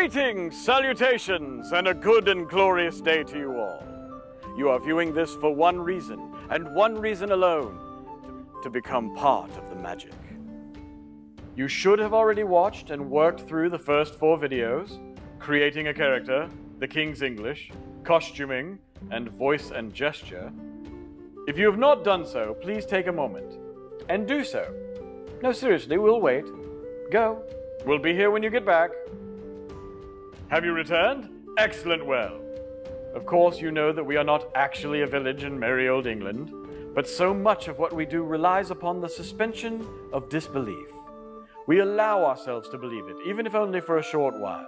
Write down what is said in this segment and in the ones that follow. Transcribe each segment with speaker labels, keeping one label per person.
Speaker 1: Greetings, salutations, and a good and glorious day to you all. You are viewing this for one reason, and one reason alone, to become part of the magic. You should have already watched and worked through the first 4 videos, creating a character, the King's English, costuming, and voice and gesture. If you have not done so, please take a moment and do so. No, seriously, we'll wait. Go. We'll be here when you get back. Have you returned? Excellent, well. Of course, you know that we are not actually a village in merry old England, but so much of what we do relies upon the suspension of disbelief. We allow ourselves to believe it, even if only for a short while.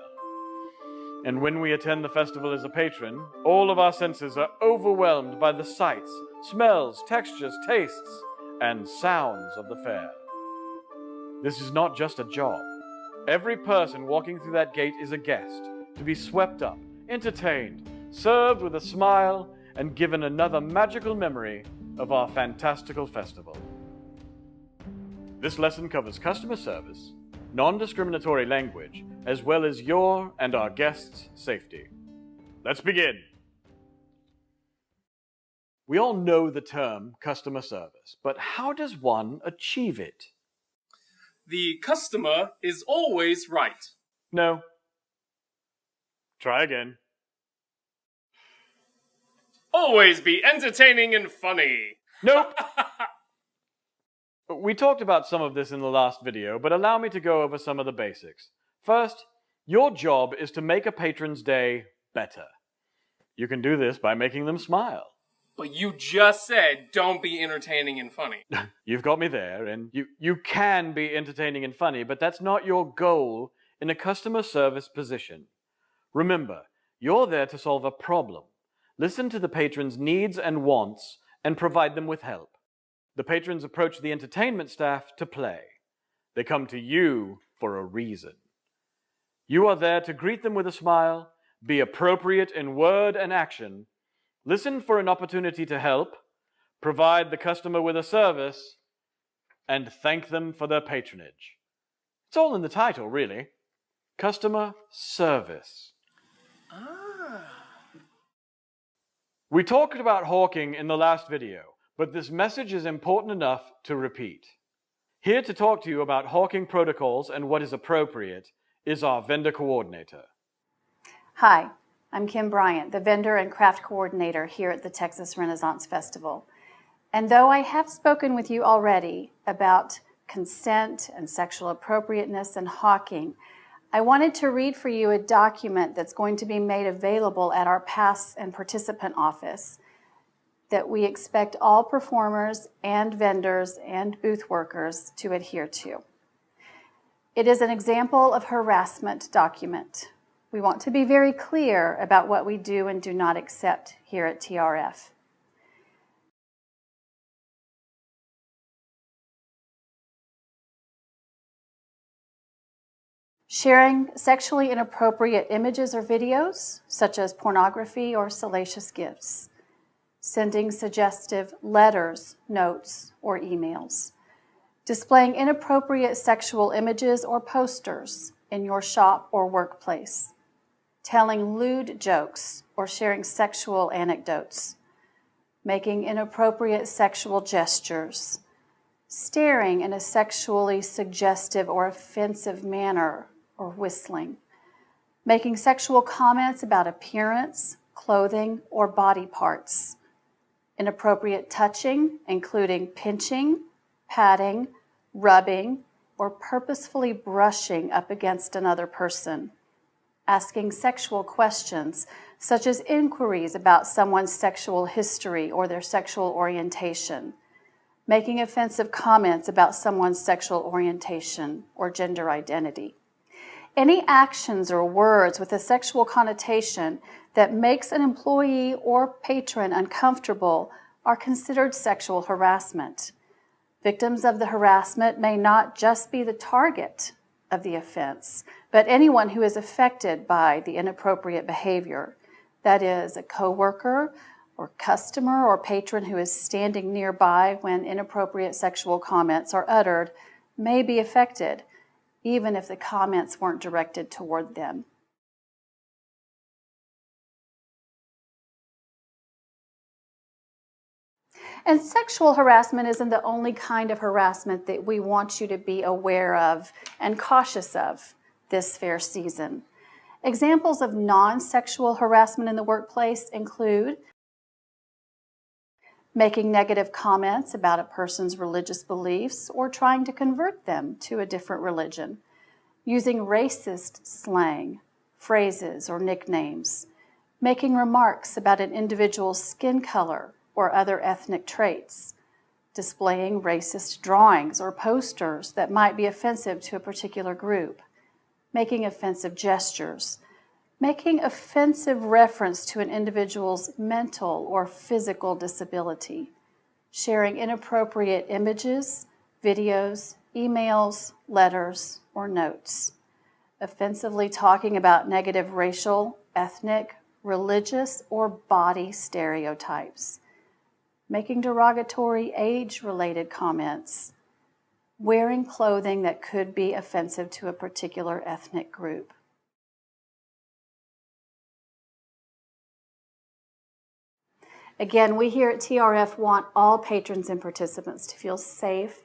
Speaker 1: And when we attend the festival as a patron, all of our senses are overwhelmed by the sights, smells, textures, tastes, and sounds of the fair. This is not just a job. Every person walking through that gate is a guest, to be swept up, entertained, served with a smile, and given another magical memory of our fantastical festival. This lesson covers customer service, non-discriminatory language, as well as your and our guests' safety. Let's begin. We all know the term customer service, but how does one achieve it?
Speaker 2: The customer is always right.
Speaker 1: No. Try again.
Speaker 2: Always be entertaining and funny.
Speaker 1: Nope. We talked about some of this in the last video, but allow me to go over some of the basics. First, your job is to make a patron's day better. You can do this by making them smile.
Speaker 2: But you just said don't be entertaining and funny.
Speaker 1: You've got me there, and you can be entertaining and funny, but that's not your goal in a customer service position. Remember, you're there to solve a problem. Listen to the patron's needs and wants and provide them with help. The patrons approach the entertainment staff to play. They come to you for a reason. You are there to greet them with a smile, be appropriate in word and action, listen for an opportunity to help, provide the customer with a service, and thank them for their patronage. It's all in the title, really. Customer service. We talked about hawking in the last video, but this message is important enough to repeat. Here to talk to you about hawking protocols and what is appropriate is our vendor coordinator.
Speaker 3: Hi, I'm Kim Bryant, the vendor and craft coordinator here at the Texas Renaissance Festival. And though I have spoken with you already about consent and sexual appropriateness and hawking, I wanted to read for you a document that's going to be made available at our pass and participant office that we expect all performers and vendors and booth workers to adhere to. It is an example of harassment document. We want to be very clear about what we do and do not accept here at TRF. Sharing sexually inappropriate images or videos, such as pornography or salacious gifts. Sending suggestive letters, notes, or emails. Displaying inappropriate sexual images or posters in your shop or workplace. Telling lewd jokes or sharing sexual anecdotes. Making inappropriate sexual gestures. Staring in a sexually suggestive or offensive manner, or whistling, making sexual comments about appearance, clothing, or body parts, inappropriate touching, including pinching, patting, rubbing, or purposefully brushing up against another person, asking sexual questions, such as inquiries about someone's sexual history or their sexual orientation, making offensive comments about someone's sexual orientation or gender identity. Any actions or words with a sexual connotation that makes an employee or patron uncomfortable are considered sexual harassment. Victims of the harassment may not just be the target of the offense, but anyone who is affected by the inappropriate behavior, that is, a coworker or customer or patron who is standing nearby when inappropriate sexual comments are uttered, may be affected, even if the comments weren't directed toward them. And sexual harassment isn't the only kind of harassment that we want you to be aware of and cautious of this fair season. Examples of non-sexual harassment in the workplace include making negative comments about a person's religious beliefs or trying to convert them to a different religion, using racist slang, phrases, or nicknames, making remarks about an individual's skin color or other ethnic traits, displaying racist drawings or posters that might be offensive to a particular group, making offensive gestures, making offensive reference to an individual's mental or physical disability, sharing inappropriate images, videos, emails, letters, or notes, offensively talking about negative racial, ethnic, religious, or body stereotypes, making derogatory age-related comments, wearing clothing that could be offensive to a particular ethnic group. Again, we here at TRF want all patrons and participants to feel safe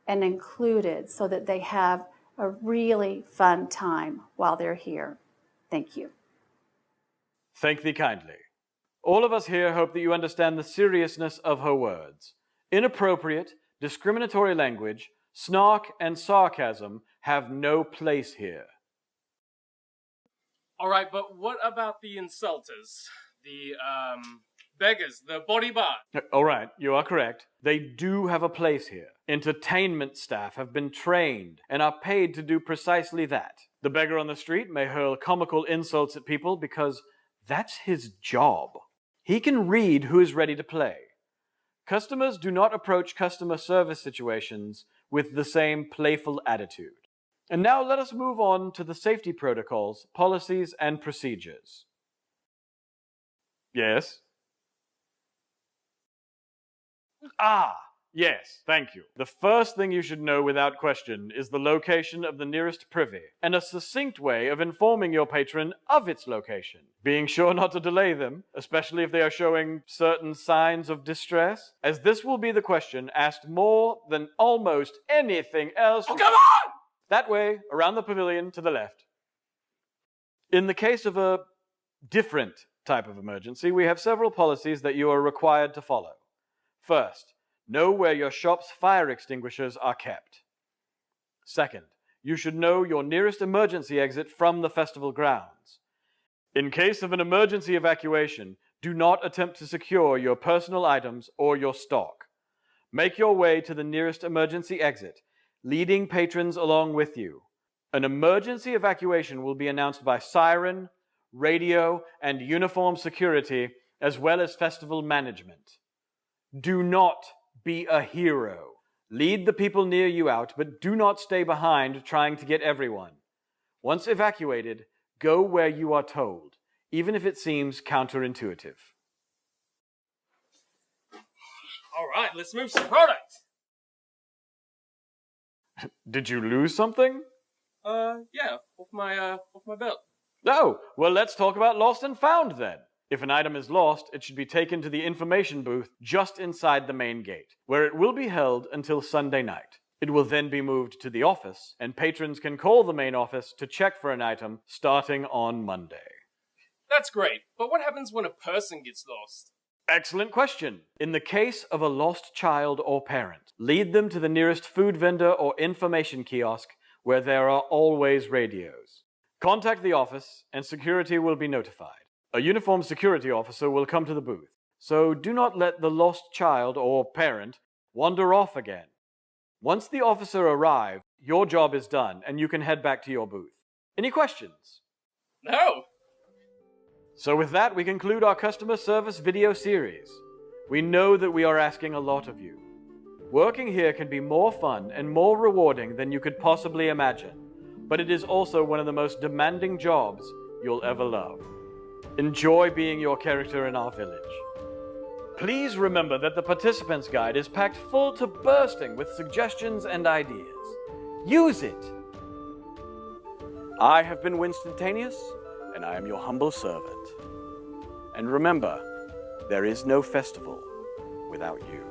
Speaker 3: and included so that they have a really fun time while they're here. Thank you.
Speaker 1: Thank thee kindly. All of us here hope that you understand the seriousness of her words. Inappropriate, discriminatory language, snark, and sarcasm have no place here.
Speaker 2: All right, but what about the insulters? The, beggars, the body bar?
Speaker 1: All right, you are correct. They do have a place here. Entertainment staff have been trained and are paid to do precisely that. The beggar on the street may hurl comical insults at people because that's his job. He can read who is ready to play. Customers do not approach customer service situations with the same playful attitude. And now let us move on to the safety protocols, policies, and procedures. Yes? Yes, thank you. The first thing you should know without question is the location of the nearest privy, and a succinct way of informing your patron of its location, being sure not to delay them, especially if they are showing certain signs of distress, as this will be the question asked more than almost anything else.
Speaker 2: Oh, come on!
Speaker 1: That way, around the pavilion to the left. In the case of a different type of emergency, we have several policies that you are required to follow. First, know where your shop's fire extinguishers are kept. Second, you should know your nearest emergency exit from the festival grounds. In case of an emergency evacuation, do not attempt to secure your personal items or your stock. Make your way to the nearest emergency exit, leading patrons along with you. An emergency evacuation will be announced by siren, radio, and uniformed security, as well as festival management. Do not be a hero. Lead the people near you out, but do not stay behind trying to get everyone. Once evacuated, go where you are told, even if it seems counterintuitive.
Speaker 2: All right, let's move to the product.
Speaker 1: Did you lose something?
Speaker 2: Yeah, off my belt.
Speaker 1: Oh, well, let's talk about lost and found then. If an item is lost, it should be taken to the information booth just inside the main gate, where it will be held until Sunday night. It will then be moved to the office, and patrons can call the main office to check for an item starting on Monday.
Speaker 2: That's great, but what happens when a person gets lost?
Speaker 1: Excellent question. In the case of a lost child or parent, lead them to the nearest food vendor or information kiosk where there are always radios. Contact the office, and security will be notified. A uniformed security officer will come to the booth, so do not let the lost child or parent wander off again. Once the officer arrives, your job is done and you can head back to your booth. Any questions?
Speaker 2: No.
Speaker 1: So with that, we conclude our customer service video series. We know that we are asking a lot of you. Working here can be more fun and more rewarding than you could possibly imagine, but it is also one of the most demanding jobs you'll ever love. Enjoy being your character in our village. Please remember that the participants guide is packed full to bursting with suggestions and ideas. Use it! I have been Winstantaneous, and I am your humble servant. And remember, there is no festival without you.